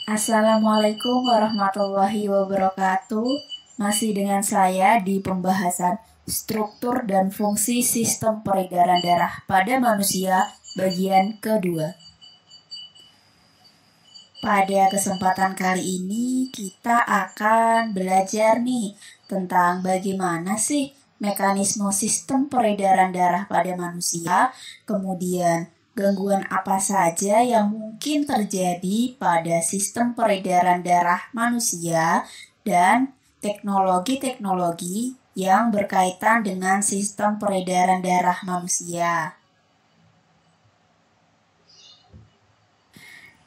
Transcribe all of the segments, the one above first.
Assalamualaikum warahmatullahi wabarakatuh. Masih dengan saya di pembahasan struktur dan fungsi sistem peredaran darah pada manusia bagian kedua. Pada kesempatan kali ini kita akan belajar nih tentang bagaimana sih mekanisme sistem peredaran darah pada manusia, kemudian gangguan apa saja yang mungkin terjadi pada sistem peredaran darah manusia, dan teknologi-teknologi yang berkaitan dengan sistem peredaran darah manusia.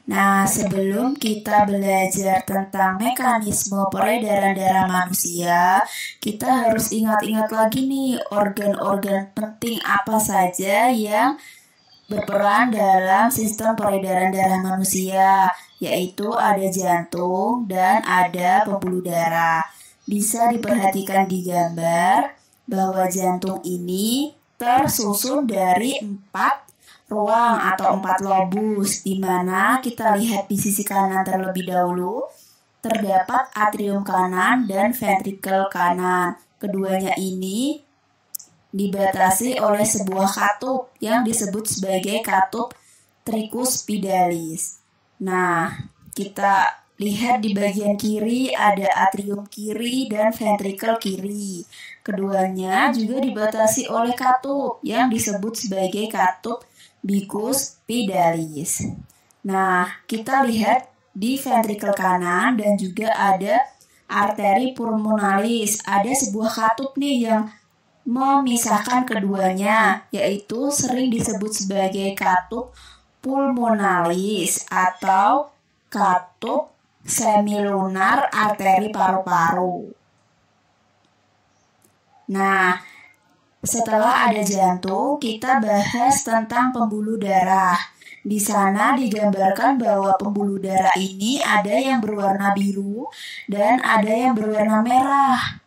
Nah, sebelum kita belajar tentang mekanisme peredaran darah manusia, kita harus ingat-ingat lagi nih organ-organ penting apa saja yang berperan dalam sistem peredaran darah manusia, yaitu ada jantung dan ada pembuluh darah. Bisa diperhatikan di gambar bahwa jantung ini tersusun dari 4 ruang atau 4 lobus, di mana kita lihat di sisi kanan terlebih dahulu terdapat atrium kanan dan ventrikel kanan. Keduanya ini dibatasi oleh sebuah katup yang disebut sebagai katup tricuspidalis. Nah, kita lihat di bagian kiri ada atrium kiri dan ventrikel kiri. Keduanya juga dibatasi oleh katup yang disebut sebagai katup bicuspidalis. Nah, kita lihat di ventrikel kanan dan juga ada arteri pulmonalis. Ada sebuah katup nih yang memisahkan keduanya, yaitu sering disebut sebagai katup pulmonalis atau katup semilunar arteri paru-paru. Nah, setelah ada jantung, kita bahas tentang pembuluh darah. Di sana digambarkan bahwa pembuluh darah ini ada yang berwarna biru dan ada yang berwarna merah.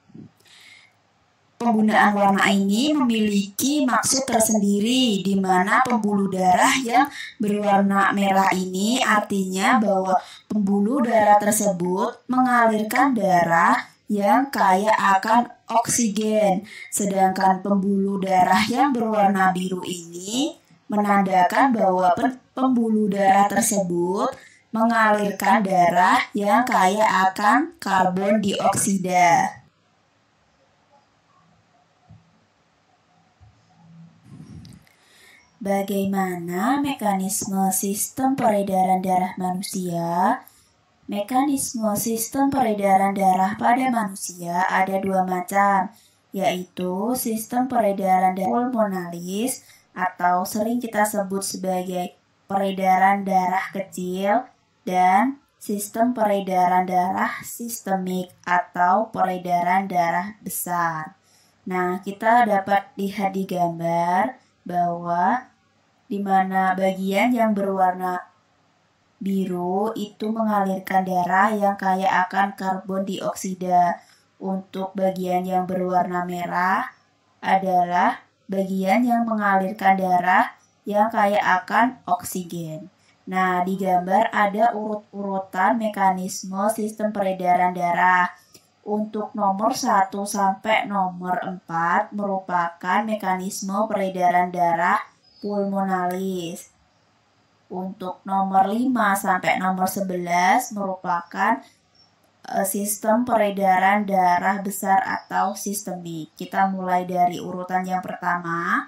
Penggunaan warna ini memiliki maksud tersendiri, di mana pembuluh darah yang berwarna merah ini artinya bahwa pembuluh darah tersebut mengalirkan darah yang kaya akan oksigen, sedangkan pembuluh darah yang berwarna biru ini menandakan bahwa pembuluh darah tersebut mengalirkan darah yang kaya akan karbon dioksida. Bagaimana mekanisme sistem peredaran darah manusia? Mekanisme sistem peredaran darah pada manusia ada 2 macam, yaitu sistem peredaran darah pulmonalis atau sering kita sebut sebagai peredaran darah kecil, dan sistem peredaran darah sistemik atau peredaran darah besar. Nah, kita dapat lihat di gambar bahwa di mana bagian yang berwarna biru itu mengalirkan darah yang kaya akan karbon dioksida. Untuk bagian yang berwarna merah adalah bagian yang mengalirkan darah yang kaya akan oksigen. Nah, di gambar ada urut-urutan mekanisme sistem peredaran darah. Untuk nomor 1 sampai nomor 4 merupakan mekanisme peredaran darah pulmonalis. Untuk nomor 5 sampai nomor 11 merupakan sistem peredaran darah besar atau sistemik. Kita mulai dari urutan yang pertama.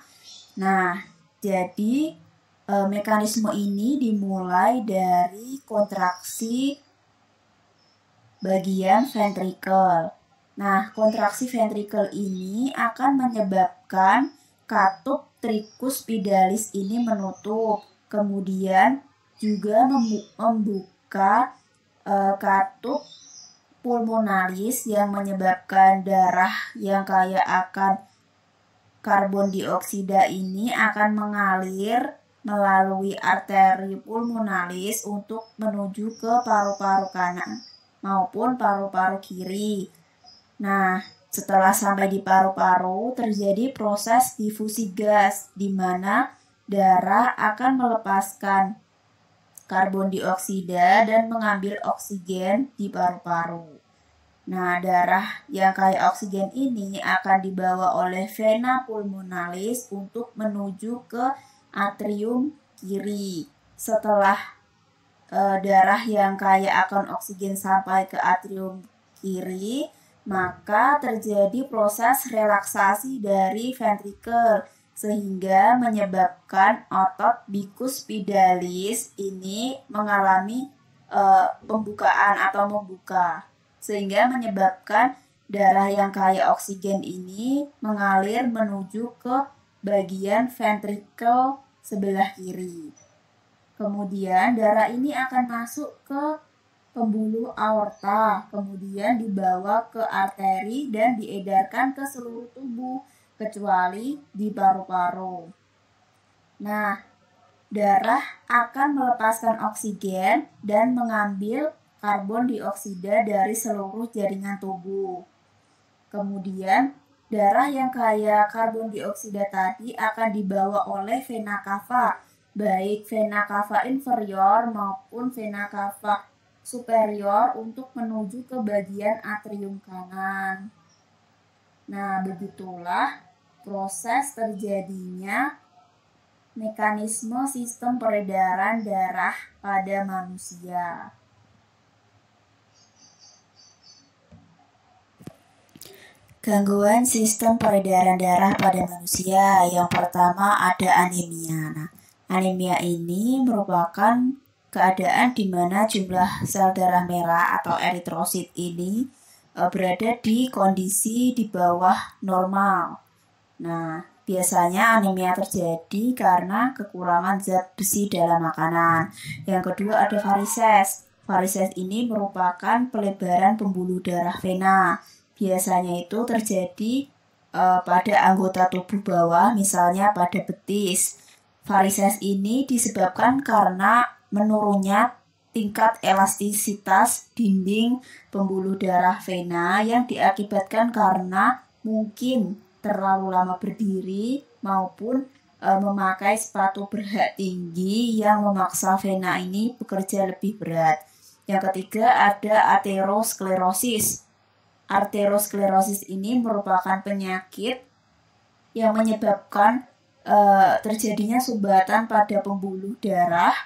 Nah, jadi mekanisme ini dimulai dari kontraksi bagian ventrikel. Nah, kontraksi ventrikel ini akan menyebabkan katup tricuspidalis ini menutup. Kemudian juga membuka katup pulmonalis yang menyebabkan darah yang kaya akan karbon dioksida ini akan mengalir melalui arteri pulmonalis untuk menuju ke paru-paru kanan maupun paru-paru kiri. Nah, setelah sampai di paru-paru terjadi proses difusi gas, di mana darah akan melepaskan karbon dioksida dan mengambil oksigen di paru-paru. Nah, darah yang kaya oksigen ini akan dibawa oleh vena pulmonalis untuk menuju ke atrium kiri. Setelah darah yang kaya akan oksigen sampai ke atrium kiri, maka terjadi proses relaksasi dari ventrikel sehingga menyebabkan otot bikuspitalis ini mengalami pembukaan atau membuka, sehingga menyebabkan darah yang kaya oksigen ini mengalir menuju ke bagian ventrikel sebelah kiri. Kemudian darah ini akan masuk ke pembuluh aorta, kemudian dibawa ke arteri dan diedarkan ke seluruh tubuh, kecuali di paru-paru. Nah, darah akan melepaskan oksigen dan mengambil karbon dioksida dari seluruh jaringan tubuh. Kemudian, darah yang kaya karbon dioksida tadi akan dibawa oleh vena cava, baik vena cava inferior maupun vena cava superior untuk menuju ke bagian atrium kanan. Nah, begitulah proses terjadinya mekanisme sistem peredaran darah pada manusia. Gangguan sistem peredaran darah pada manusia. Yang pertama ada anemia. Nah, anemia ini merupakan keadaan di mana jumlah sel darah merah atau eritrosit ini berada di kondisi di bawah normal. Nah, biasanya anemia terjadi karena kekurangan zat besi dalam makanan. Yang kedua ada varises. Varises ini merupakan pelebaran pembuluh darah vena. Biasanya itu terjadi pada anggota tubuh bawah, misalnya pada betis. Varises ini disebabkan karena menurunnya tingkat elastisitas dinding pembuluh darah vena yang diakibatkan karena mungkin terlalu lama berdiri maupun memakai sepatu berhak tinggi yang memaksa vena ini bekerja lebih berat. Yang ketiga ada aterosklerosis. Aterosklerosis ini merupakan penyakit yang menyebabkan terjadinya sumbatan pada pembuluh darah.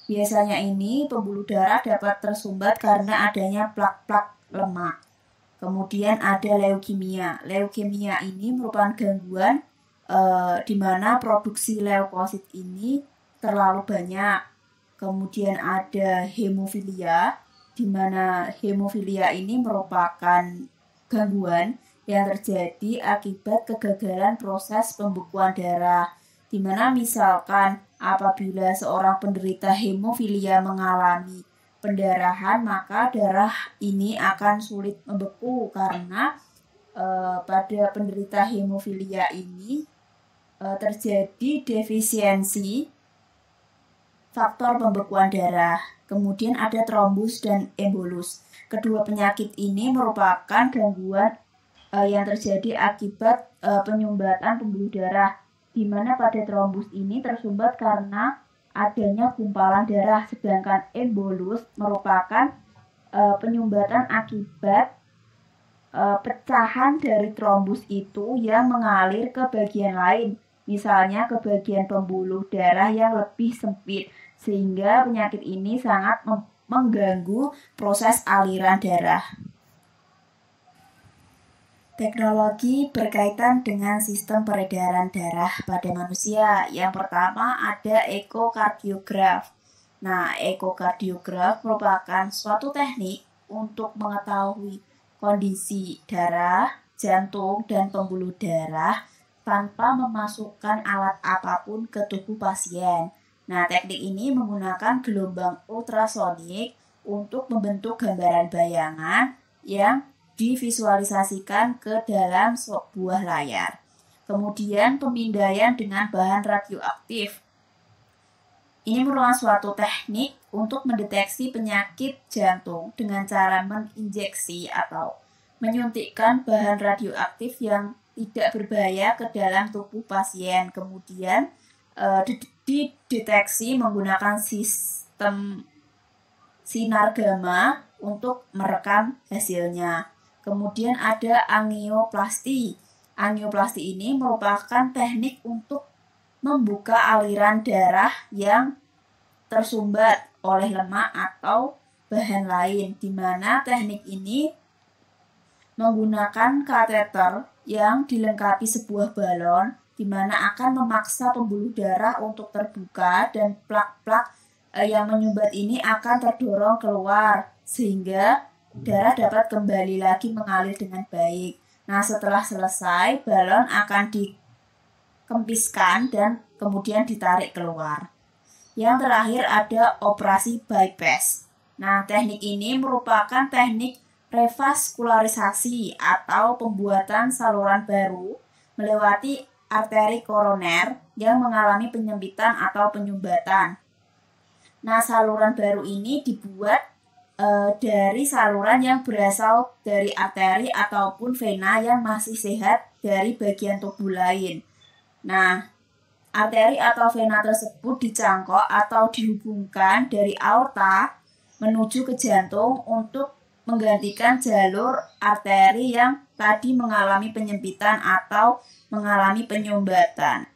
Biasanya ini pembuluh darah dapat tersumbat karena adanya plak-plak lemak. Kemudian ada leukemia. Leukemia ini merupakan gangguan di mana produksi leukosit ini terlalu banyak. Kemudian ada hemofilia, di mana hemofilia ini merupakan gangguan yang terjadi akibat kegagalan proses pembekuan darah, di mana misalkan apabila seorang penderita hemofilia mengalami pendarahan, maka darah ini akan sulit membeku karena pada penderita hemofilia ini terjadi defisiensi faktor pembekuan darah. Kemudian ada trombus dan embolus. Kedua penyakit ini merupakan gangguan yang terjadi akibat penyumbatan pembuluh darah, di mana pada trombus ini tersumbat karena adanya gumpalan darah, sedangkan embolus merupakan penyumbatan akibat pecahan dari trombus itu yang mengalir ke bagian lain, misalnya ke bagian pembuluh darah yang lebih sempit, sehingga penyakit ini sangat mengganggu proses aliran darah. Teknologi berkaitan dengan sistem peredaran darah pada manusia. Yang pertama ada ekokardiograf. Nah, ekokardiograf merupakan suatu teknik untuk mengetahui kondisi darah, jantung, dan pembuluh darah tanpa memasukkan alat apapun ke tubuh pasien. Nah, teknik ini menggunakan gelombang ultrasonik untuk membentuk gambaran bayangan yang divisualisasikan ke dalam sebuah layar. Kemudian pemindaian dengan bahan radioaktif. Ini merupakan suatu teknik untuk mendeteksi penyakit jantung dengan cara menginjeksi atau menyuntikkan bahan radioaktif yang tidak berbahaya ke dalam tubuh pasien. Kemudian dideteksi menggunakan sistem sistem sinar gamma untuk merekam hasilnya. Kemudian ada angioplasti. Angioplasti ini merupakan teknik untuk membuka aliran darah yang tersumbat oleh lemak atau bahan lain, di mana teknik ini menggunakan kateter yang dilengkapi sebuah balon, di mana akan memaksa pembuluh darah untuk terbuka dan plak-plak yang menyumbat ini akan terdorong keluar sehingga darah dapat kembali lagi mengalir dengan baik. Nah, setelah selesai, balon akan dikempiskan dan kemudian ditarik keluar. Yang terakhir ada operasi bypass. Nah, teknik ini merupakan teknik revaskularisasi atau pembuatan saluran baru melewati arteri koroner yang mengalami penyempitan atau penyumbatan. Nah, saluran baru ini dibuat dari saluran yang berasal dari arteri ataupun vena yang masih sehat dari bagian tubuh lain. Nah, arteri atau vena tersebut dicangkok atau dihubungkan dari aorta menuju ke jantung untuk menggantikan jalur arteri yang tadi mengalami penyempitan atau mengalami penyumbatan.